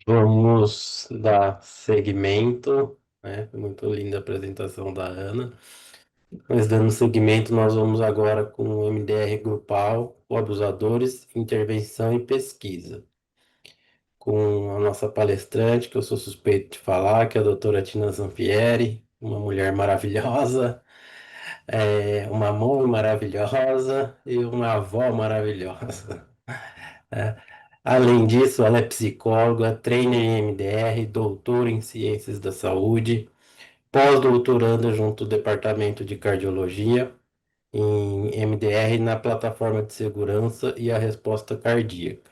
Vamos dar segmento, né? Foi muito linda a apresentação da Ana. Mas dando segmento, nós vamos agora com o MDR grupal, o abusadores, intervenção e pesquisa. Com a nossa palestrante, que eu sou suspeito de falar, que é a doutora Tina Zampieri, uma mulher maravilhosa, uma mãe maravilhosa e uma avó maravilhosa. Né? Além disso, ela é psicóloga, trainer em MDR, doutora em ciências da saúde, pós-doutoranda junto ao departamento de cardiologia em MDR na plataforma de segurança e a resposta cardíaca.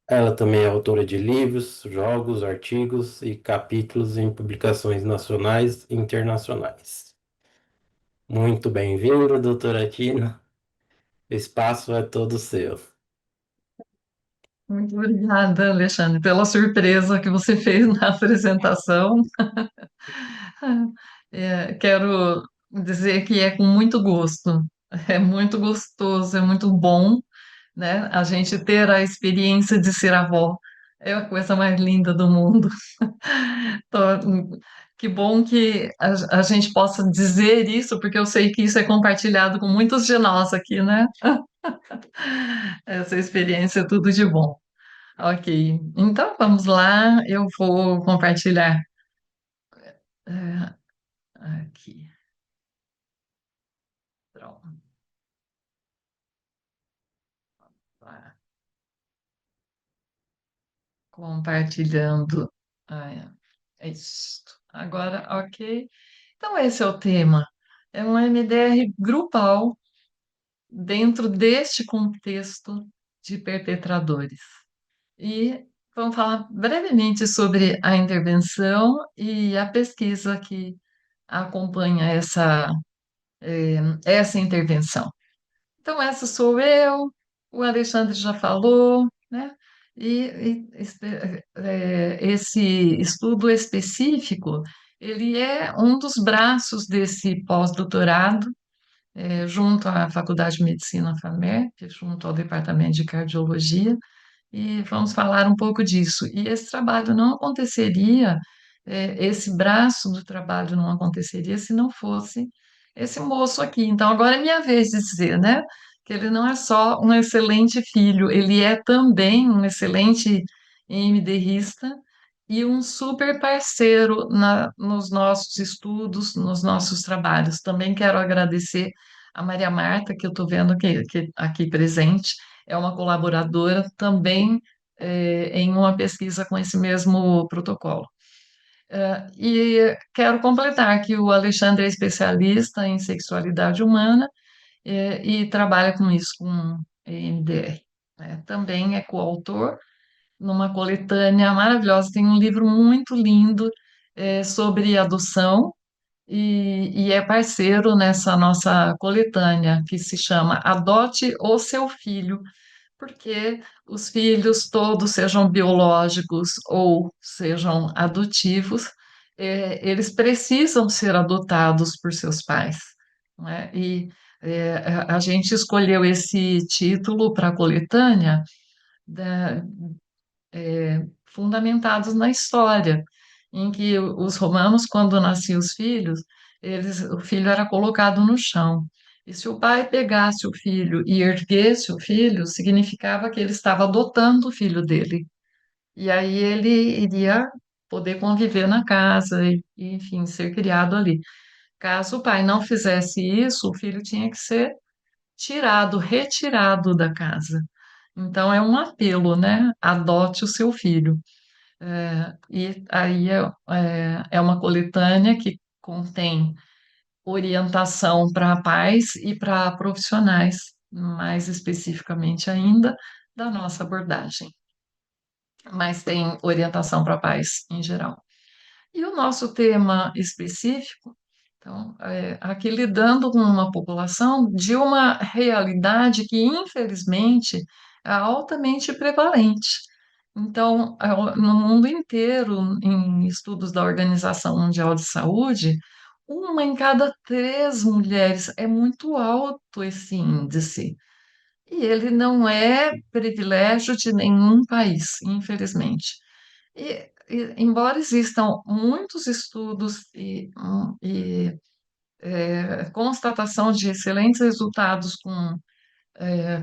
Ela também é autora de livros, jogos, artigos e capítulos em publicações nacionais e internacionais. Muito bem-vinda, doutora Tina. O espaço é todo seu. Muito obrigada, Alexandre, pela surpresa que você fez na apresentação. Quero dizer que é com muito gosto, é muito gostoso, é muito bom, né? A gente ter a experiência de ser avó é a coisa mais linda do mundo. Então, que bom que a gente possa dizer isso, porque eu sei que isso é compartilhado com muitos de nós aqui, né? Essa experiência é tudo de bom. Ok, então vamos lá, eu vou compartilhar é, aqui. Pronto, tá. Compartilhando. Ah, é isso. Agora, ok. Então, esse é o tema. É um MDR grupal dentro deste contexto de perpetradores. E vamos falar brevemente sobre a intervenção e a pesquisa que acompanha essa intervenção. Então, essa sou eu, o Alexandre já falou, né? Esse estudo específico, ele é um dos braços desse pós-doutorado, junto à Faculdade de Medicina FAMERP, junto ao Departamento de Cardiologia, e vamos falar um pouco disso. E esse trabalho não aconteceria, esse braço do trabalho não aconteceria se não fosse esse moço aqui. Então, agora é minha vez de dizer, né? Que ele não é só um excelente filho, ele é também um excelente MDRista e um super parceiro nos nossos estudos, nos nossos trabalhos. Também quero agradecer a Maria Marta, que eu estou vendo que aqui presente, é uma colaboradora também em uma pesquisa com esse mesmo protocolo. E quero completar que o Alexandre é especialista em sexualidade humana e trabalha com isso, com EMDR. Né? Também é coautor numa coletânea maravilhosa, tem um livro muito lindo sobre adoção e é parceiro nessa nossa coletânea que se chama Adote o Seu Filho, porque os filhos, todos sejam biológicos ou sejam adotivos, eles precisam ser adotados por seus pais, não é? E a gente escolheu esse título para a coletânea da- fundamentados na história, em que os romanos, quando nasciam os filhos, o filho era colocado no chão. E se o pai pegasse o filho e erguesse o filho, significava que ele estava adotando o filho dele. E aí ele iria poder conviver na casa e, enfim, ser criado ali. Caso o pai não fizesse isso, o filho tinha que ser tirado, retirado da casa. Então é um apelo, né? Adote o seu filho. E aí é uma coletânea que contém orientação para pais e para profissionais, mais especificamente ainda, da nossa abordagem. Mas tem orientação para pais em geral. E o nosso tema específico, então, aqui lidando com uma população de uma realidade que, infelizmente, é altamente prevalente. Então, no mundo inteiro, em estudos da Organização Mundial de Saúde, uma em cada três mulheres, é muito alto esse índice. E ele não é privilégio de nenhum país, infelizmente. Embora existam muitos estudos constatação de excelentes resultados com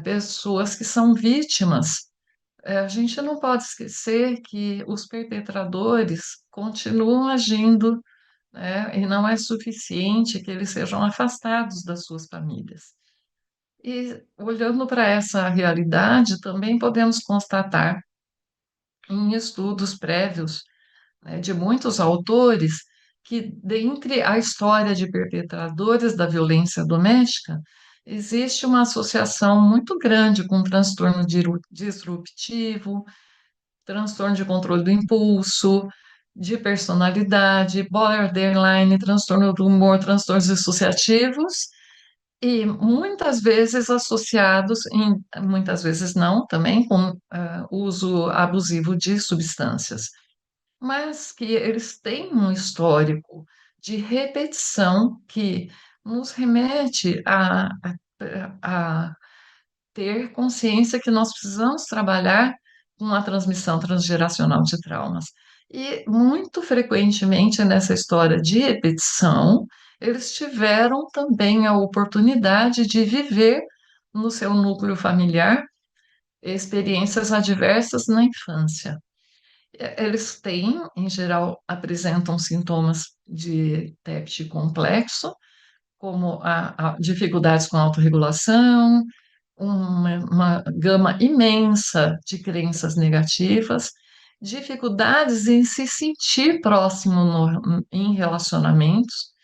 pessoas que são vítimas, a gente não pode esquecer que os perpetradores continuam agindo, né, e não é suficiente que eles sejam afastados das suas famílias. E olhando para essa realidade, também podemos constatar em estudos prévios, né, de muitos autores, que dentre a história de perpetradores da violência doméstica, existe uma associação muito grande com transtorno disruptivo, transtorno de controle do impulso, de personalidade, borderline, transtorno do humor, transtornos dissociativos, e muitas vezes associados, muitas vezes não, também com uso abusivo de substâncias, mas que eles têm um histórico de repetição que nos remete a ter consciência que nós precisamos trabalhar com a transmissão transgeracional de traumas. E muito frequentemente nessa história de repetição, eles tiveram também a oportunidade de viver no seu núcleo familiar experiências adversas na infância. Eles têm, em geral, apresentam sintomas de TEPT complexo, como a dificuldades com autorregulação, uma gama imensa de crenças negativas, dificuldades em se sentir próximo em relacionamentos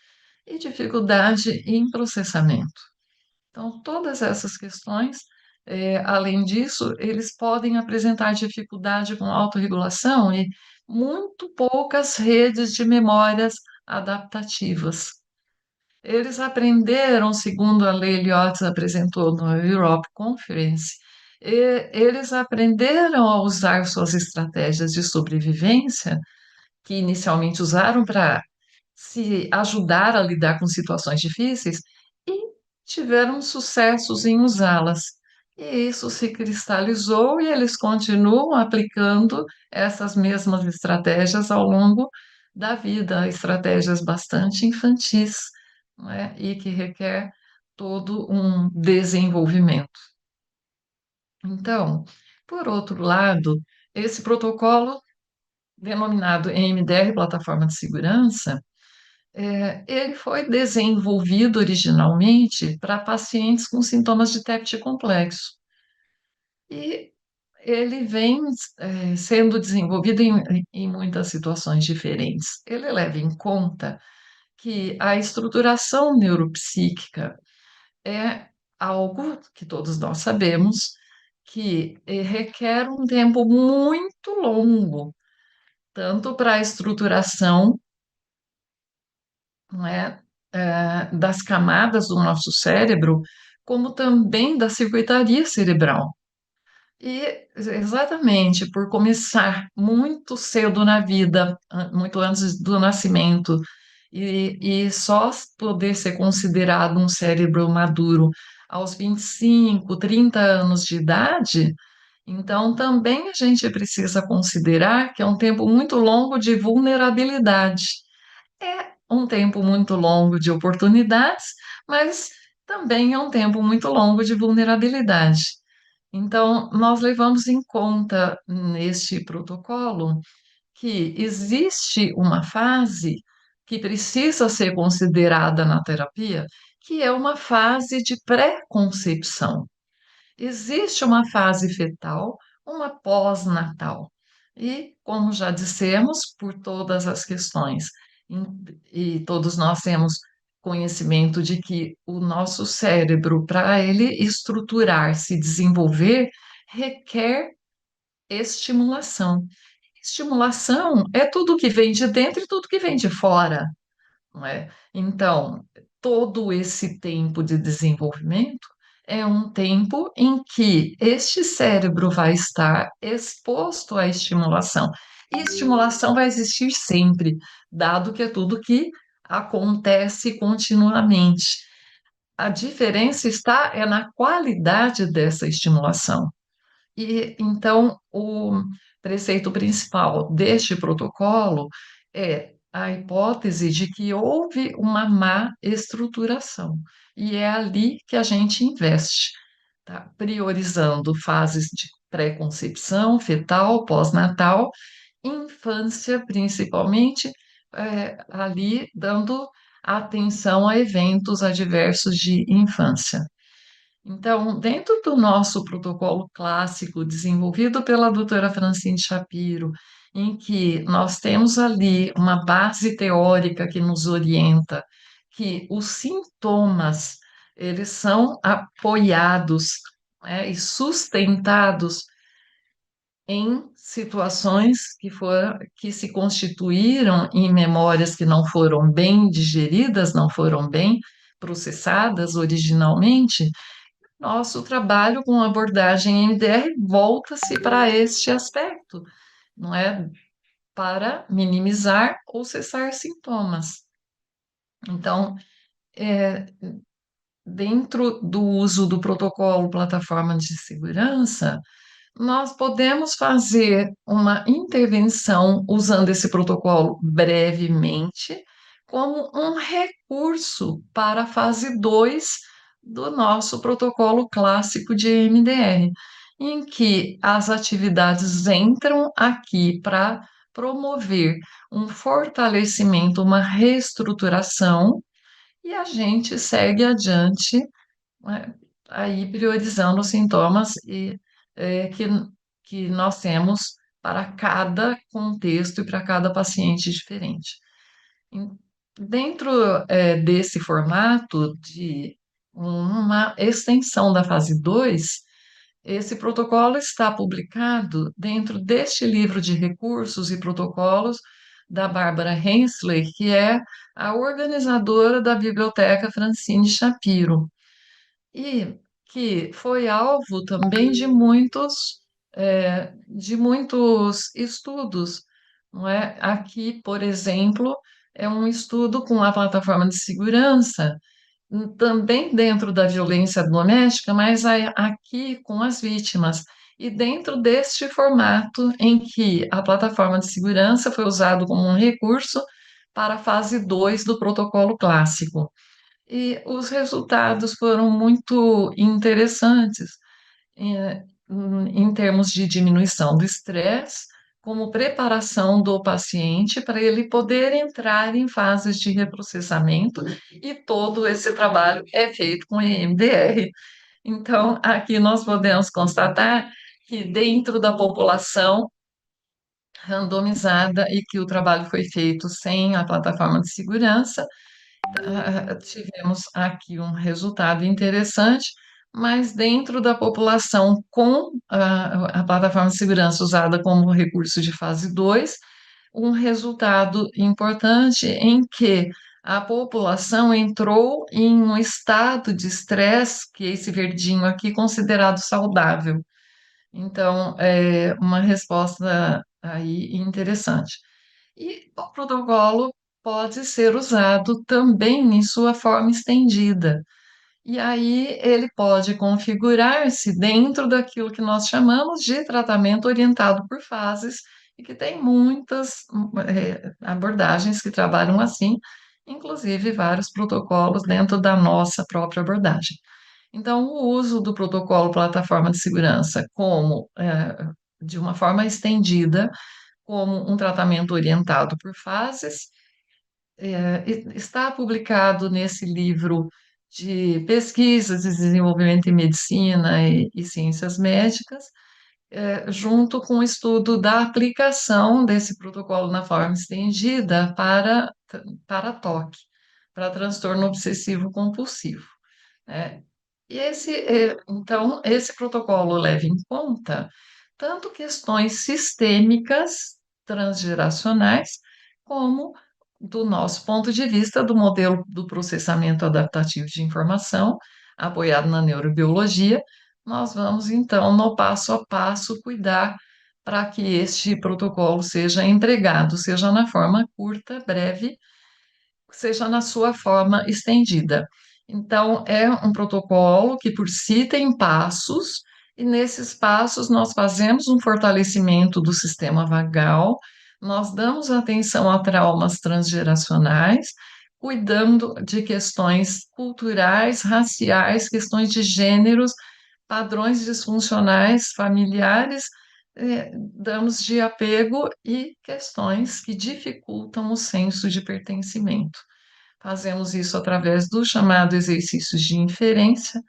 e dificuldade em processamento. Então, todas essas questões, além disso, eles podem apresentar dificuldade com autorregulação e muito poucas redes de memórias adaptativas. Eles aprenderam, segundo a Lei Liottes apresentou no Europe Conference, eles aprenderam a usar suas estratégias de sobrevivência, que inicialmente usaram para se ajudar a lidar com situações difíceis, e tiveram sucessos em usá-las. E isso se cristalizou e eles continuam aplicando essas mesmas estratégias ao longo da vida, estratégias bastante infantis, não é? E que requer todo um desenvolvimento. Então, por outro lado, esse protocolo, denominado EMDR, Plataforma de Segurança, ele foi desenvolvido originalmente para pacientes com sintomas de TEPT complexo. E ele vem, sendo desenvolvido em muitas situações diferentes. Ele leva em conta que a estruturação neuropsíquica é algo que todos nós sabemos que requer um tempo muito longo, tanto para a estruturação, não é, das camadas do nosso cérebro, como também da circuitaria cerebral. E exatamente por começar muito cedo na vida, muito antes do nascimento, e só poder ser considerado um cérebro maduro aos 25, 30 anos de idade, então também a gente precisa considerar que é um tempo muito longo de vulnerabilidade. É um tempo muito longo de oportunidades, mas também é um tempo muito longo de vulnerabilidade. Então, nós levamos em conta neste protocolo que existe uma fase que precisa ser considerada na terapia, que é uma fase de pré-concepção. Existe uma fase fetal, uma pós-natal. E, como já dissemos, por todas as questões, e todos nós temos conhecimento de que o nosso cérebro, para ele estruturar, se desenvolver, requer estimulação. Estimulação é tudo que vem de dentro e tudo que vem de fora, não é? Então, todo esse tempo de desenvolvimento é um tempo em que este cérebro vai estar exposto à estimulação. E estimulação vai existir sempre, dado que é tudo que acontece continuamente. A diferença está na qualidade dessa estimulação. E então preceito principal deste protocolo é a hipótese de que houve uma má estruturação, e é ali que a gente investe, tá? Priorizando fases de pré-concepção, fetal, pós-natal, infância principalmente, ali dando atenção a eventos adversos de infância. Então, dentro do nosso protocolo clássico, desenvolvido pela doutora Francine Shapiro, em que nós temos ali uma base teórica que nos orienta, que os sintomas, eles são apoiados, e sustentados em situações que se constituíram em memórias que não foram bem digeridas, não foram bem processadas originalmente. Nosso trabalho com abordagem MDR volta-se para este aspecto, não é? Para minimizar ou cessar sintomas. Então, é, dentro do uso do protocolo plataforma de segurança, nós podemos fazer uma intervenção usando esse protocolo brevemente, como um recurso para a fase 2 do nosso protocolo clássico de EMDR, em que as atividades entram aqui para promover um fortalecimento, uma reestruturação, e a gente segue adiante, né, aí priorizando os sintomas que nós temos para cada contexto e para cada paciente diferente. Em- Dentro, desse formato de uma extensão da fase 2, esse protocolo está publicado dentro deste livro de recursos e protocolos da Bárbara Hensley, que é a organizadora da Biblioteca Francine Shapiro, e que foi alvo também de muitos estudos, não é? Aqui, por exemplo, é um estudo com a plataforma de segurança, também dentro da violência doméstica, mas aqui com as vítimas. E dentro deste formato em que a plataforma de segurança foi usado como um recurso para a fase 2 do protocolo clássico. E os resultados foram muito interessantes, em termos de diminuição do estresse, como preparação do paciente para ele poder entrar em fases de reprocessamento, e todo esse trabalho é feito com EMDR. Então, aqui nós podemos constatar que dentro da população randomizada e que o trabalho foi feito sem a plataforma de segurança, tivemos aqui um resultado interessante, mas dentro da população com a plataforma de segurança usada como recurso de fase 2, um resultado importante em que a população entrou em um estado de estresse, que é esse verdinho aqui, considerado saudável. Então, é uma resposta aí interessante. E o protocolo pode ser usado também em sua forma estendida. E aí ele pode configurar-se dentro daquilo que nós chamamos de tratamento orientado por fases, e que tem muitas abordagens que trabalham assim, inclusive vários protocolos dentro da nossa própria abordagem. Então, o uso do protocolo plataforma de segurança de uma forma estendida, como um tratamento orientado por fases, está publicado nesse livro de pesquisas de desenvolvimento em medicina e ciências médicas, junto com o estudo da aplicação desse protocolo na forma estendida para TOC, para transtorno obsessivo compulsivo, né? E então, esse protocolo leva em conta tanto questões sistêmicas, transgeracionais, como do nosso ponto de vista do modelo do processamento adaptativo de informação, apoiado na neurobiologia. Nós vamos, então, no passo a passo, cuidar para que este protocolo seja empregado, seja na forma curta, breve, seja na sua forma estendida. Então, é um protocolo que por si tem passos E nesses passos, nós fazemos um fortalecimento do sistema vagal, nós damos atenção a traumas transgeracionais, cuidando de questões culturais, raciais, questões de gêneros, padrões disfuncionais familiares, damos de apego e questões que dificultam o senso de pertencimento. Fazemos isso através do chamado exercícios de inferência,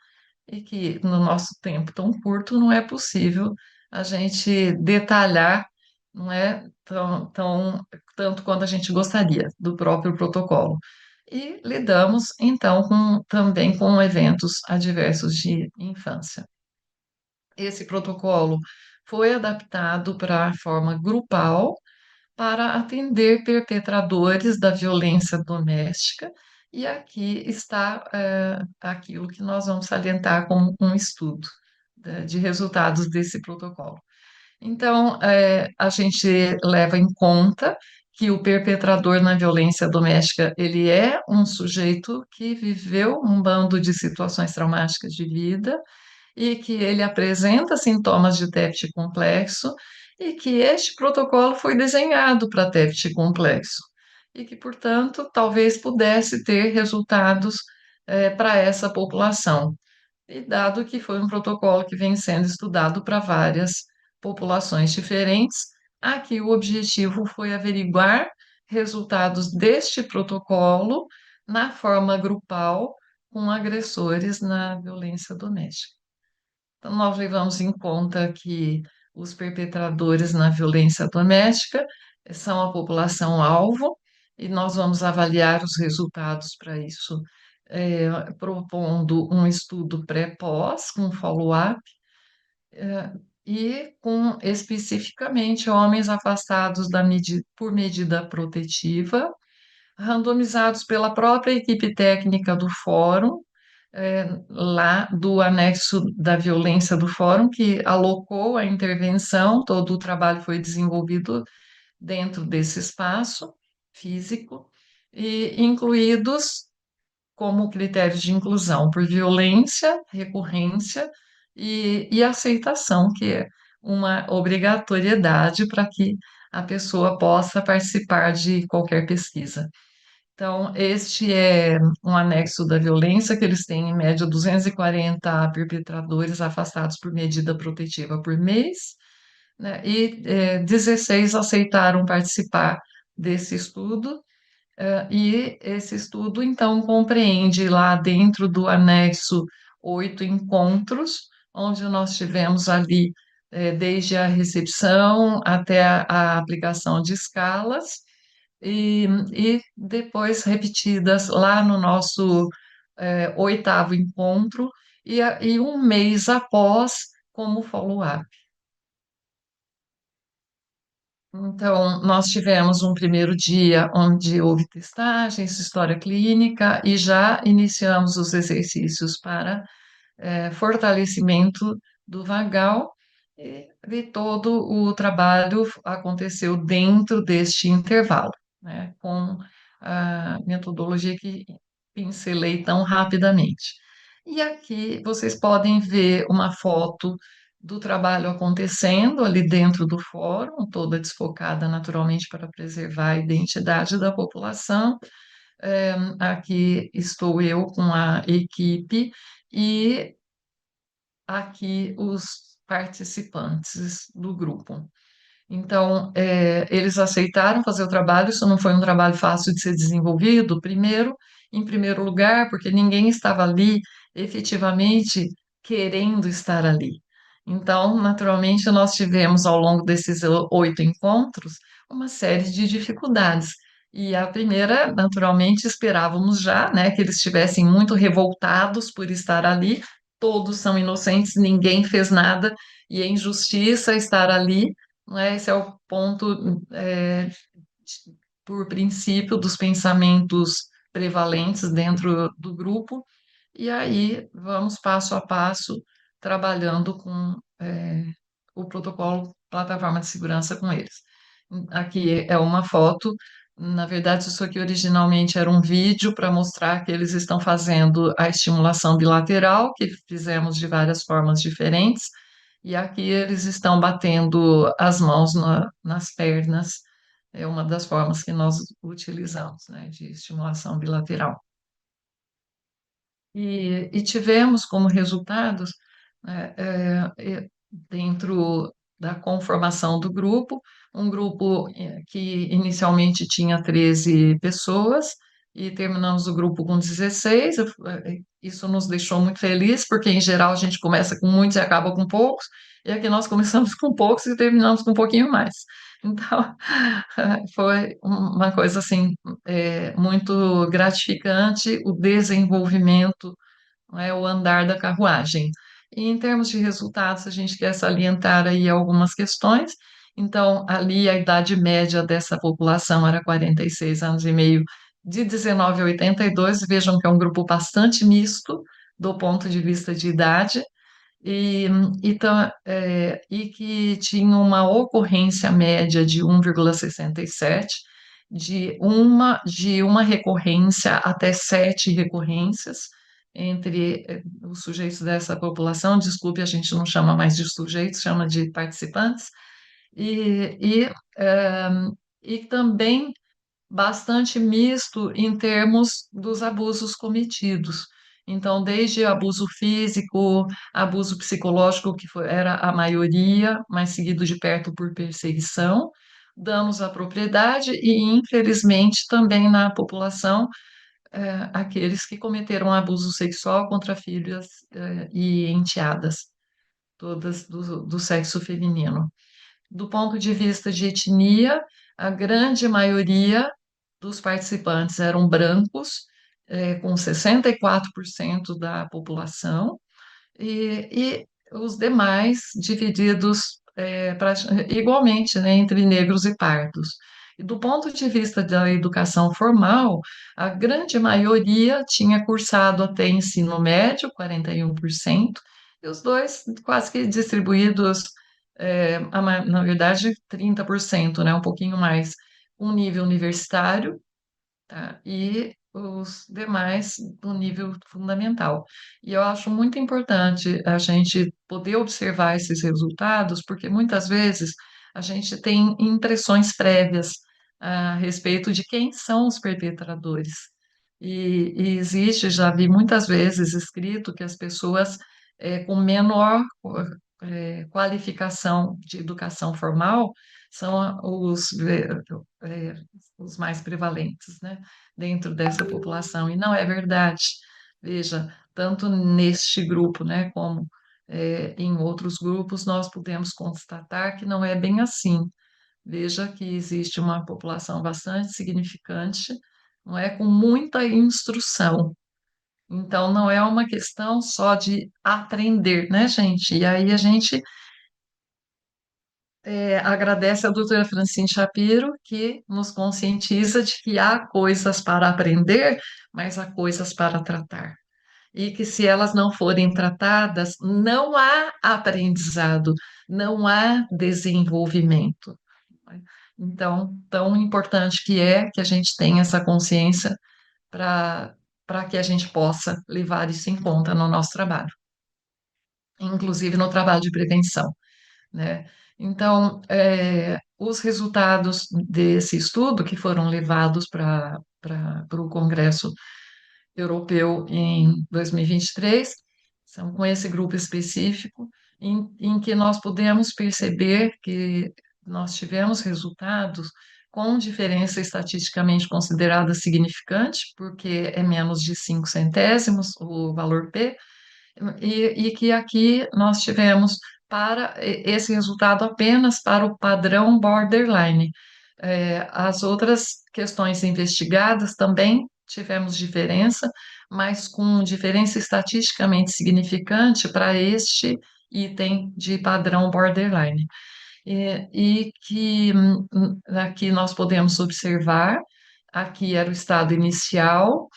e que no nosso tempo tão curto não é possível a gente detalhar, não é tanto quanto a gente gostaria do próprio protocolo. E lidamos então também com eventos adversos de infância. Esse protocolo foi adaptado para a forma grupal para atender perpetradores da violência doméstica, e aqui está aquilo que nós vamos salientar como um estudo de resultados desse protocolo. Então, a gente leva em conta que o perpetrador na violência doméstica, ele é um sujeito que viveu um bando de situações traumáticas de vida, e que ele apresenta sintomas de TEPT complexo e que este protocolo foi desenhado para TEPT complexo e que, portanto, talvez pudesse ter resultados para essa população. E dado que foi um protocolo que vem sendo estudado para várias populações diferentes, aqui o objetivo foi averiguar resultados deste protocolo na forma grupal com agressores na violência doméstica. Então, nós levamos em conta que os perpetradores na violência doméstica são a população-alvo, e nós vamos avaliar os resultados para isso, propondo um estudo pré-pós, com follow-up, e com especificamente homens afastados por medida protetiva, randomizados pela própria equipe técnica do fórum, lá do anexo da violência do fórum, que alocou a intervenção, todo o trabalho foi desenvolvido dentro desse espaço físico, e incluídos como critérios de inclusão por violência, recorrência e aceitação, que é uma obrigatoriedade para que a pessoa possa participar de qualquer pesquisa. Então, este é um anexo da violência, que eles têm, em média, 240 perpetradores afastados por medida protetiva por mês, né? E 16 aceitaram participar desse estudo, e esse estudo, então, compreende lá dentro do anexo 8 encontros, onde nós tivemos ali, desde a recepção até a aplicação de escalas, e depois repetidas lá no nosso oitavo encontro, e um mês após, como follow-up. Então, nós tivemos um primeiro dia onde houve testagens, história clínica, e já iniciamos os exercícios para fortalecimento do vagal, e todo o trabalho aconteceu dentro deste intervalo, né, com a metodologia que pincelei tão rapidamente. E aqui vocês podem ver uma foto do trabalho acontecendo ali dentro do fórum, toda desfocada naturalmente para preservar a identidade da população. Aqui estou eu com a equipe, e aqui os participantes do grupo. Então, eles aceitaram fazer o trabalho. Isso não foi um trabalho fácil de ser desenvolvido, primeiro, em primeiro lugar, porque ninguém estava ali efetivamente querendo estar ali. Então, naturalmente, nós tivemos ao longo desses 8 encontros uma série de dificuldades. E a primeira, naturalmente, esperávamos já, né, que eles estivessem muito revoltados por estar ali. Todos são inocentes, ninguém fez nada, e é injustiça estar ali, não é? Esse é o ponto, por princípio, dos pensamentos prevalentes dentro do grupo, e aí vamos passo a passo trabalhando com o protocolo plataforma de segurança com eles. Aqui é uma foto. Na verdade, isso aqui originalmente era um vídeo para mostrar que eles estão fazendo a estimulação bilateral, que fizemos de várias formas diferentes, e aqui eles estão batendo as mãos nas pernas, é uma das formas que nós utilizamos, né, de estimulação bilateral. E tivemos como resultados, né, dentro da conformação do grupo, um grupo que inicialmente tinha 13 pessoas, e terminamos o grupo com 16. Isso nos deixou muito felizes, porque em geral a gente começa com muitos e acaba com poucos, e aqui nós começamos com poucos e terminamos com um pouquinho mais. Então, foi uma coisa assim, muito gratificante o desenvolvimento, não é, o andar da carruagem. E em termos de resultados, a gente quer salientar aí algumas questões. Então, ali a idade média dessa população era 46 anos e meio, de 19 a 82. Vejam que é um grupo bastante misto do ponto de vista de idade, e, e que tinha uma ocorrência média de 1,67, de uma recorrência até 7 recorrências entre os sujeitos dessa população. Desculpe, a gente não chama mais de sujeitos, chama de participantes, e, e, eh, e também bastante misto em termos dos abusos cometidos. Então, desde abuso físico, abuso psicológico, que era a maioria, mas seguido de perto por perseguição, danos à propriedade e, infelizmente, também na população, aqueles que cometeram abuso sexual contra filhas, e enteadas, todas do sexo feminino. Do ponto de vista de etnia, a grande maioria dos participantes eram brancos, com 64% da população, e os demais divididos igualmente, né, entre negros e pardos. E do ponto de vista da educação formal, a grande maioria tinha cursado até ensino médio, 41%, e os dois quase que distribuídos, na verdade, 30%, né, um pouquinho mais, um nível universitário, tá? E os demais do nível fundamental. E eu acho muito importante a gente poder observar esses resultados, porque muitas vezes a gente tem impressões prévias a respeito de quem são os perpetradores. E existe, já vi muitas vezes escrito que as pessoas com menor qualificação de educação formal são os mais prevalentes, né, dentro dessa população. E não é verdade. Veja, tanto neste grupo, né, como em outros grupos, nós podemos constatar que não é bem assim. Veja que existe uma população bastante significante, não é, com muita instrução. Então, não é uma questão só de aprender, né, gente? E aí a gente agradece a doutora Francine Shapiro, que nos conscientiza de que há coisas para aprender, mas há coisas para tratar. E que se elas não forem tratadas, não há aprendizado, não há desenvolvimento. Então, tão importante que é que a gente tenha essa consciência para que a gente possa levar isso em conta no nosso trabalho, inclusive no trabalho de prevenção, né? Então, os resultados desse estudo, que foram levados para o Congresso Europeu em 2023, são com esse grupo específico, em que nós podemos perceber que nós tivemos resultados com diferença estatisticamente considerada significante, porque é menos de 5 centésimos o valor P, e que aqui nós tivemos para esse resultado apenas para o padrão borderline. As outras questões investigadas também tivemos diferença, mas com diferença estatisticamente significante para este item de padrão borderline. E que aqui nós podemos observar, aqui era o estado inicial,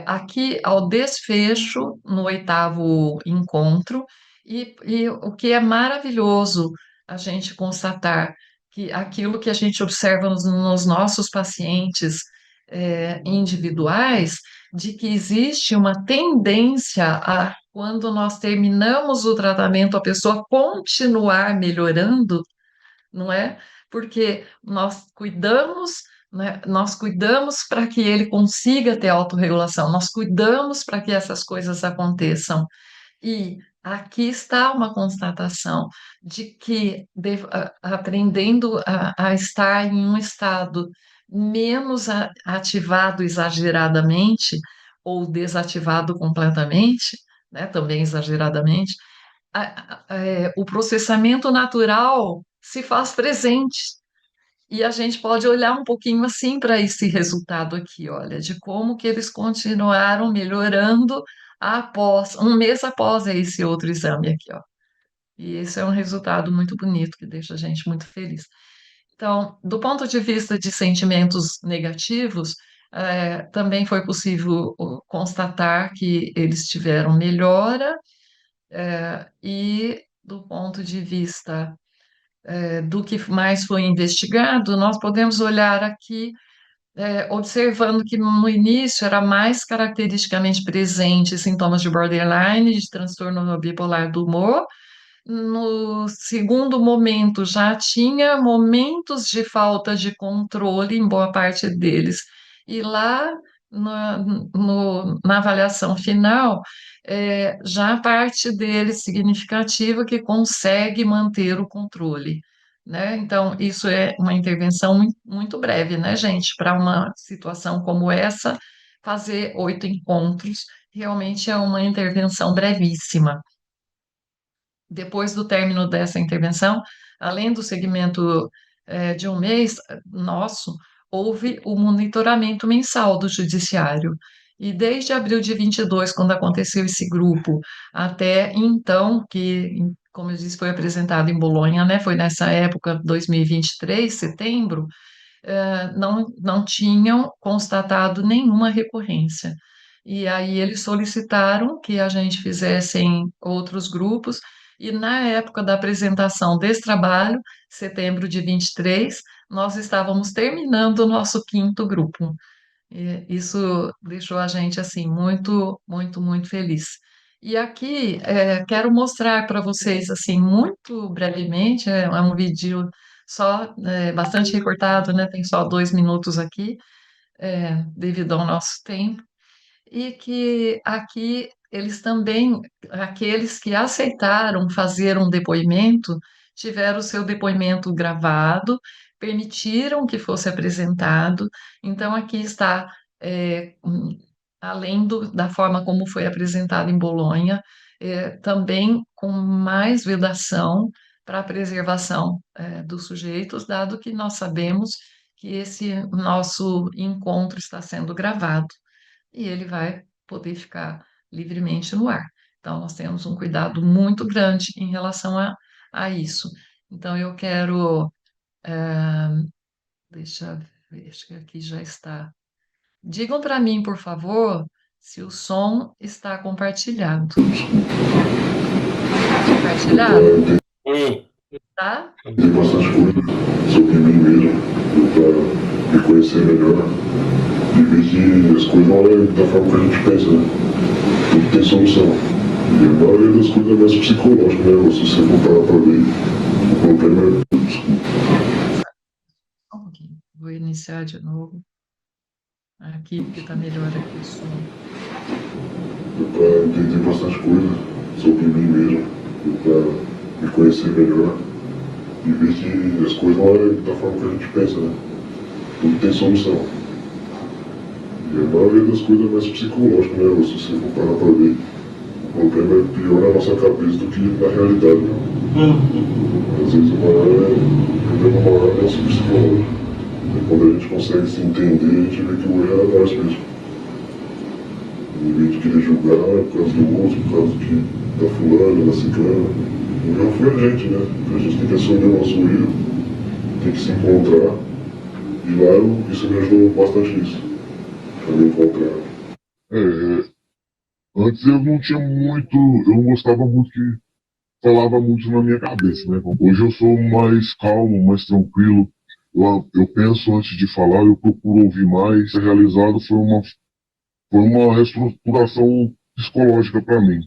aqui ao desfecho, no oitavo encontro, e o que é maravilhoso a gente constatar que aquilo que a gente observa nos nossos pacientes individuais, de que existe uma tendência a quando nós terminamos o tratamento, a pessoa continuar melhorando, não é? Porque nós cuidamos, né? Nós cuidamos para que ele consiga ter autorregulação, nós cuidamos para que essas coisas aconteçam. E aqui está uma constatação de que aprendendo a estar em um estado menos ativado exageradamente ou desativado completamente, né, também exageradamente, o processamento natural se faz presente. E a gente pode olhar um pouquinho assim para esse resultado aqui, olha, de como que eles continuaram melhorando após, um mês após esse outro exame aqui, ó. E esse é um resultado muito bonito que deixa a gente muito feliz. Então, do ponto de vista de sentimentos negativos, também foi possível constatar que eles tiveram melhora, e do ponto de vista do que mais foi investigado, nós podemos olhar aqui, observando que no início era mais caracteristicamente presente sintomas de borderline, de transtorno bipolar do humor. No segundo momento, já tinha momentos de falta de controle em boa parte deles. E lá na avaliação final, já parte deles significativa que consegue manter o controle, né? Então, isso é uma intervenção muito breve, né, gente? Para uma situação como essa, fazer 8 encontros realmente é uma intervenção brevíssima. Depois do término dessa intervenção, além do segmento de um mês nosso, houve o monitoramento mensal do judiciário. E desde abril de 22, quando aconteceu esse grupo, até então, que, como eu disse, foi apresentado em Bolonha, né? Foi nessa época, 2023, setembro, não tinham constatado nenhuma recorrência. E aí eles solicitaram que a gente fizesse em outros grupos, e na época da apresentação desse trabalho, setembro de 23, nós estávamos terminando o nosso quinto grupo. E isso deixou a gente assim muito, muito, muito feliz. E aqui quero mostrar para vocês assim muito brevemente, é um vídeo só bastante recortado, né? Tem só 2 minutos aqui, devido ao nosso tempo, e que aqui eles também, aqueles que aceitaram fazer um depoimento, tiveram o seu depoimento gravado, permitiram que fosse apresentado. Então, aqui está, além da forma como foi apresentado em Bolonha, também com mais vedação para a preservação, dos sujeitos, dado que nós sabemos que esse nosso encontro está sendo gravado e ele vai poder ficar livremente no ar. Então, nós temos um cuidado muito grande em relação a isso. Então, eu quero. Deixa eu ver, acho que aqui já está. Digam para mim, por favor, se o som está compartilhado. Compartilhado, Hum, tá? Tem bastante coisa sobre mim mesmo, para me conhecer melhor e ver que as coisas não é da forma que a gente pensa, né? Tudo tem solução. E a maioria das coisas é mais psicológico, né? Se você for parar pra ver, o problema é tudo psicológico. Só um pouquinho. Vou iniciar de novo. Aqui, porque está melhor aqui o som. Para entender bastante coisa sobre mim mesmo, para me conhecer melhor e ver que as coisas não é da forma que a gente pensa, né? Tudo tem solução. E a maioria das coisas é mais psicológico, né? Se você for parar pra ver, o problema é pior na nossa cabeça do que na realidade, né? Às vezes o problema maior é nosso psicológico. E quando a gente consegue se entender, a gente vê que o erro é nós mesmo. Em vez de querer julgar por causa do outro, por causa da fulana, da ciclana. O erro foi a gente, né? A gente tem que assumir o nosso erro, tem que se encontrar. E lá isso me ajudou bastante nisso, a me encontrar. Antes eu não tinha muito, eu não gostava muito que falava muito na minha cabeça, né? Hoje eu sou mais calmo, mais tranquilo. Eu penso antes de falar, eu procuro ouvir mais. O realizado foi uma reestruturação psicológica para mim.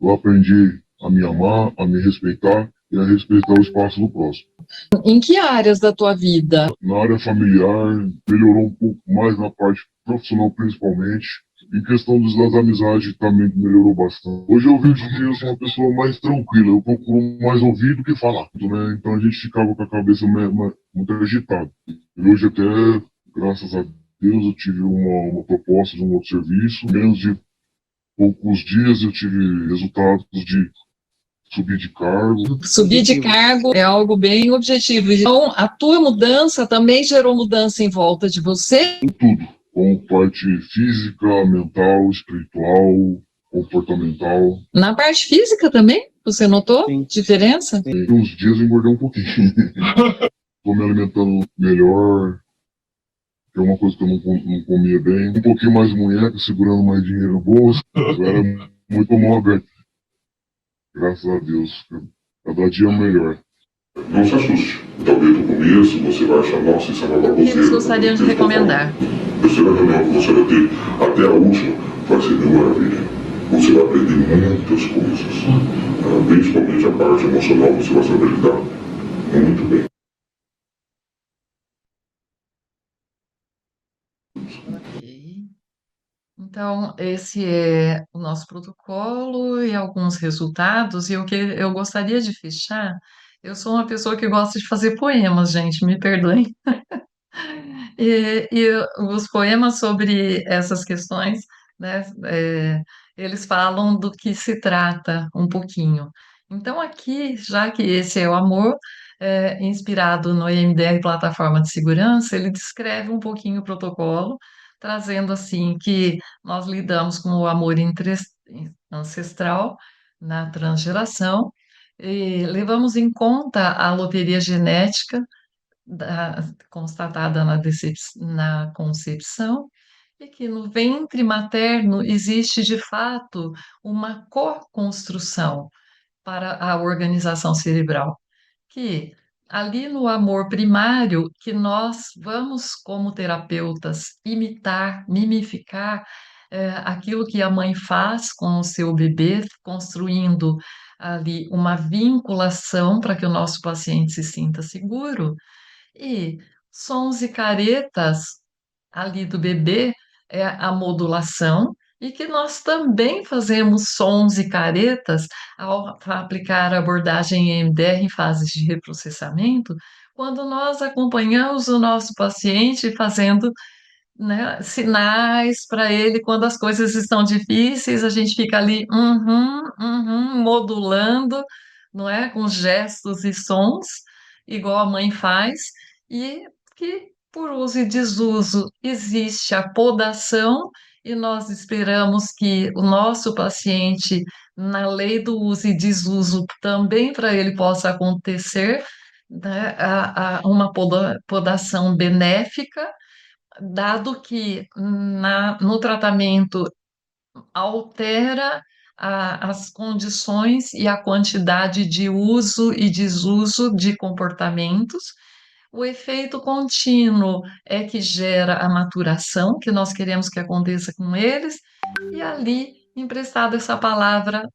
eu aprendi a me amar, a me respeitar e a respeitar o espaço do próximo. Em que áreas da tua vida? Na área familiar, melhorou um pouco mais na parte profissional, principalmente. Em questão das amizades, também melhorou bastante. Hoje eu vejo que eu sou uma pessoa mais tranquila, eu procuro mais ouvir do que falar. Né? Então a gente ficava com a cabeça muito agitada. E hoje até, graças a Deus, eu tive uma proposta de um outro serviço. Em menos de poucos dias eu tive resultados de subir de cargo. Subir de cargo é algo bem objetivo. Então, a tua mudança também gerou mudança em volta de você? Em tudo, como parte física, mental, espiritual, comportamental. Na parte física também? Você notou diferença? Em uns dias eu engordei um pouquinho. Estou me alimentando melhor, que é uma coisa que eu não comia bem. Um pouquinho mais de munheca, segurando mais dinheiro no bolso. Eu era muito mão aberta. Graças a Deus. Cada dia é melhor. Não se assuste. Talvez no começo você vai achar, nossa, isso é uma bagunça. O que eles gostariam de recomendar? A terceira reunião que você vai ter, até a última, vai ser de maravilha. Você vai aprender muitas coisas. Principalmente a parte emocional, você vai saber lidar muito bem. Ok. Então, esse é o nosso protocolo e alguns resultados. E o que eu gostaria de fechar, eu sou uma pessoa que gosta de fazer poemas, gente, me perdoem. E os poemas sobre essas questões, né, eles falam do que se trata um pouquinho. Então, aqui, já que esse é o amor, inspirado no EMDR Plataforma de Segurança, ele descreve um pouquinho o protocolo, trazendo assim que nós lidamos com o amor ancestral na transgeração, e levamos em conta a loteria genética constatada na concepção, e que no ventre materno existe de fato uma co-construção para a organização cerebral, que ali no amor primário, que nós vamos, como terapeutas, imitar, mimificar aquilo que a mãe faz com o seu bebê, construindo ali uma vinculação para que o nosso paciente se sinta seguro, e sons e caretas ali do bebê é a modulação, e que nós também fazemos sons e caretas ao aplicar a abordagem EMDR em fases de reprocessamento, quando nós acompanhamos o nosso paciente fazendo, né, sinais para ele quando as coisas estão difíceis, a gente fica ali, modulando, não é, com gestos e sons, igual a mãe faz, e que por uso e desuso existe a podação, e nós esperamos que o nosso paciente, na lei do uso e desuso, também para ele possa acontecer, né, uma podação benéfica, dado que no tratamento altera as condições e a quantidade de uso e desuso de comportamentos. O efeito contínuo é que gera a maturação, que nós queremos que aconteça com eles, e ali, emprestada essa palavra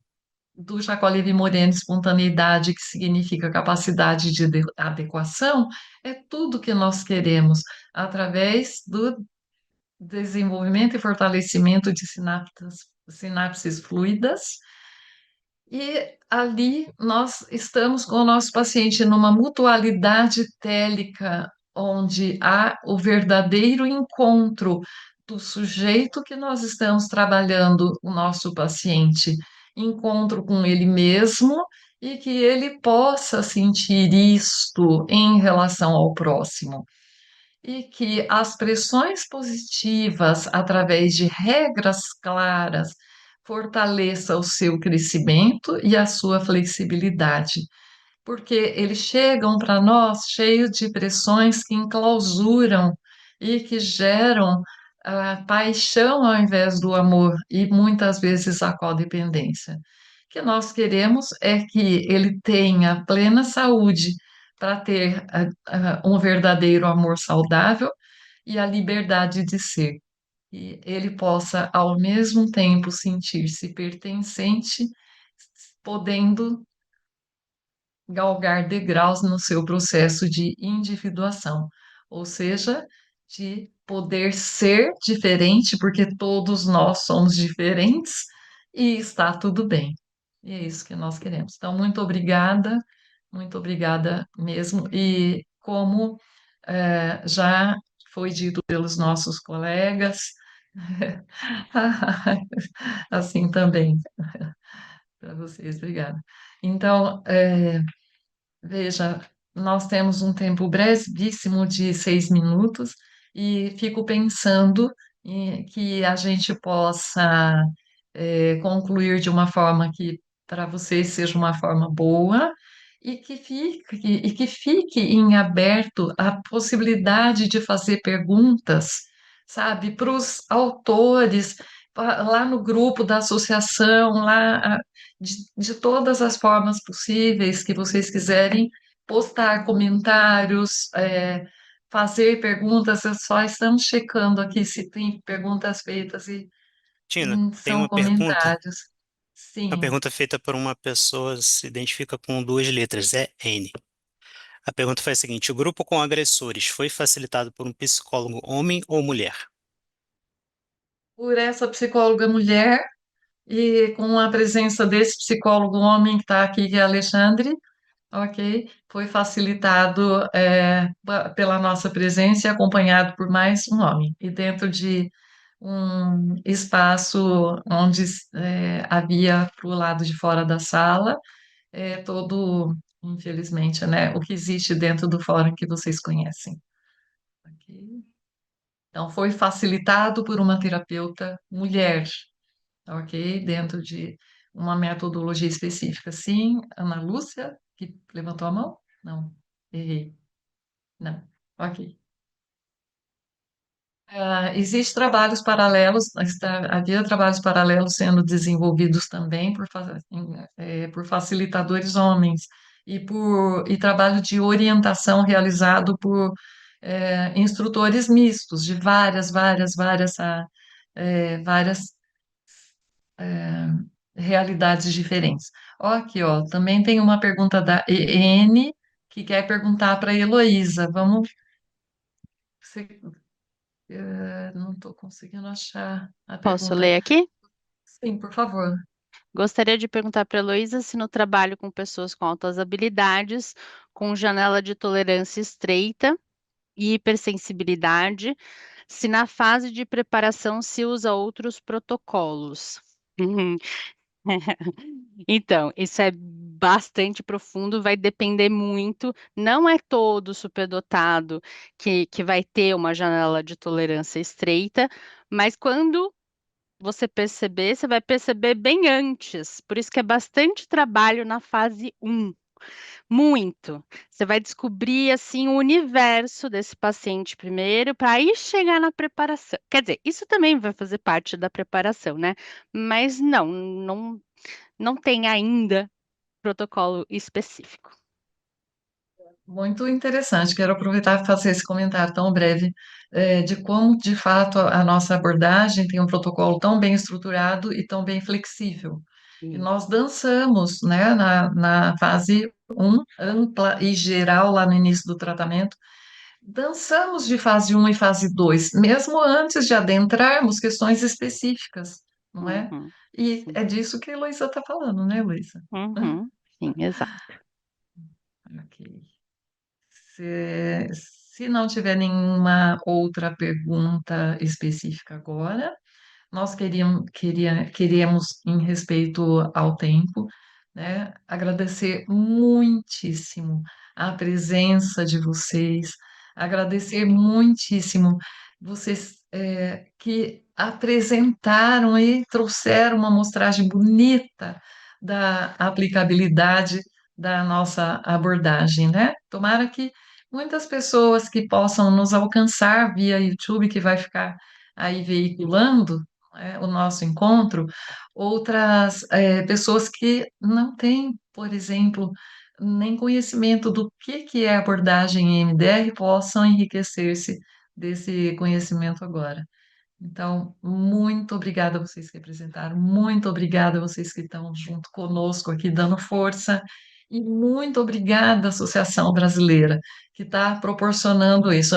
do Jacob Moreno, espontaneidade, que significa capacidade de adequação, é tudo que nós queremos através do desenvolvimento e fortalecimento de sinapses fluidas. E ali nós estamos com o nosso paciente numa mutualidade télica, onde há o verdadeiro encontro do sujeito que nós estamos trabalhando, o nosso paciente, encontro com ele mesmo, e que ele possa sentir isto em relação ao próximo, e que as pressões positivas, através de regras claras, fortaleça o seu crescimento e a sua flexibilidade, porque eles chegam para nós cheios de pressões que enclausuram e que geram a paixão ao invés do amor, e muitas vezes a codependência. O que nós queremos é que ele tenha plena saúde para ter um verdadeiro amor saudável e a liberdade de ser. E ele possa, ao mesmo tempo, sentir-se pertencente, podendo galgar degraus no seu processo de individuação, ou seja, de poder ser diferente, porque todos nós somos diferentes e está tudo bem. E é isso que nós queremos. Então, muito obrigada mesmo. E como já foi dito pelos nossos colegas, assim também para vocês, obrigada. Então, veja, nós temos um tempo brevíssimo de 6 minutos e fico pensando que a gente possa concluir de uma forma que para vocês seja uma forma boa e que fique em aberto a possibilidade de fazer perguntas, sabe, para os autores, lá no grupo da associação, lá de todas as formas possíveis que vocês quiserem, postar comentários, fazer perguntas, só estamos checando aqui se tem perguntas feitas e Tina, tem são comentários. uma Sim, pergunta feita por uma pessoa, se identifica com 2 letras, é N. A pergunta foi a seguinte: o grupo com agressores foi facilitado por um psicólogo homem ou mulher? por essa psicóloga mulher e com a presença desse psicólogo homem que está aqui, que é Alexandre, ok, foi facilitado pela nossa presença e acompanhado por mais um homem. E dentro de um espaço onde havia para o lado de fora da sala, todo, infelizmente, né, o que existe dentro do fórum que vocês conhecem. Ok? Então, foi facilitado por uma terapeuta mulher, ok? Dentro de uma metodologia específica. Sim, Ana Lúcia, que levantou a mão? Não, errei. Não, ok. Existem trabalhos paralelos, havia trabalhos paralelos sendo desenvolvidos também por facilitadores homens e trabalho de orientação realizado por instrutores mistos de várias realidades diferentes. Ó, aqui, ó, também tem uma pergunta da EN que quer perguntar para a Heloísa. Vamos. Não estou conseguindo achar a Posso pergunta. ler aqui? Sim, por favor. Gostaria de perguntar para a Heloísa se no trabalho com pessoas com altas habilidades, com janela de tolerância estreita e hipersensibilidade, se na fase de preparação se usa outros protocolos. Então, isso é bastante profundo, vai depender muito. Não é todo superdotado que vai ter uma janela de tolerância estreita, mas quando você perceber, você vai perceber bem antes. Por isso que é bastante trabalho na fase 1. Muito. Você vai descobrir assim o universo desse paciente primeiro, para aí chegar na preparação. Quer dizer, isso também vai fazer parte da preparação, né? Mas não tem ainda protocolo específico. Muito interessante. Quero aproveitar para fazer esse comentário tão breve, de como, de fato, a nossa abordagem tem um protocolo tão bem estruturado e tão bem flexível. E nós dançamos, né, na fase 1, ampla e geral, lá no início do tratamento, dançamos de fase 1 e fase 2, mesmo antes de adentrarmos questões específicas, não é? Uhum, E sim, é disso que a Heloísa está falando, né, Heloísa? uhum, sim, exato. Ok. Se não tiver nenhuma outra pergunta específica agora, nós queríamos, em respeito ao tempo, né, agradecer muitíssimo a presença de vocês, agradecer muitíssimo vocês que apresentaram e trouxeram uma amostragem bonita da aplicabilidade da nossa abordagem, né? Tomara que muitas pessoas que possam nos alcançar via YouTube, que vai ficar aí veiculando o nosso encontro, outras pessoas que não têm, por exemplo, nem conhecimento do que é abordagem em MDR possam enriquecer-se desse conhecimento agora. Então, muito obrigada a vocês que representaram, muito obrigada a vocês que estão junto conosco aqui dando força, e muito obrigada à Associação Brasileira, que está proporcionando isso.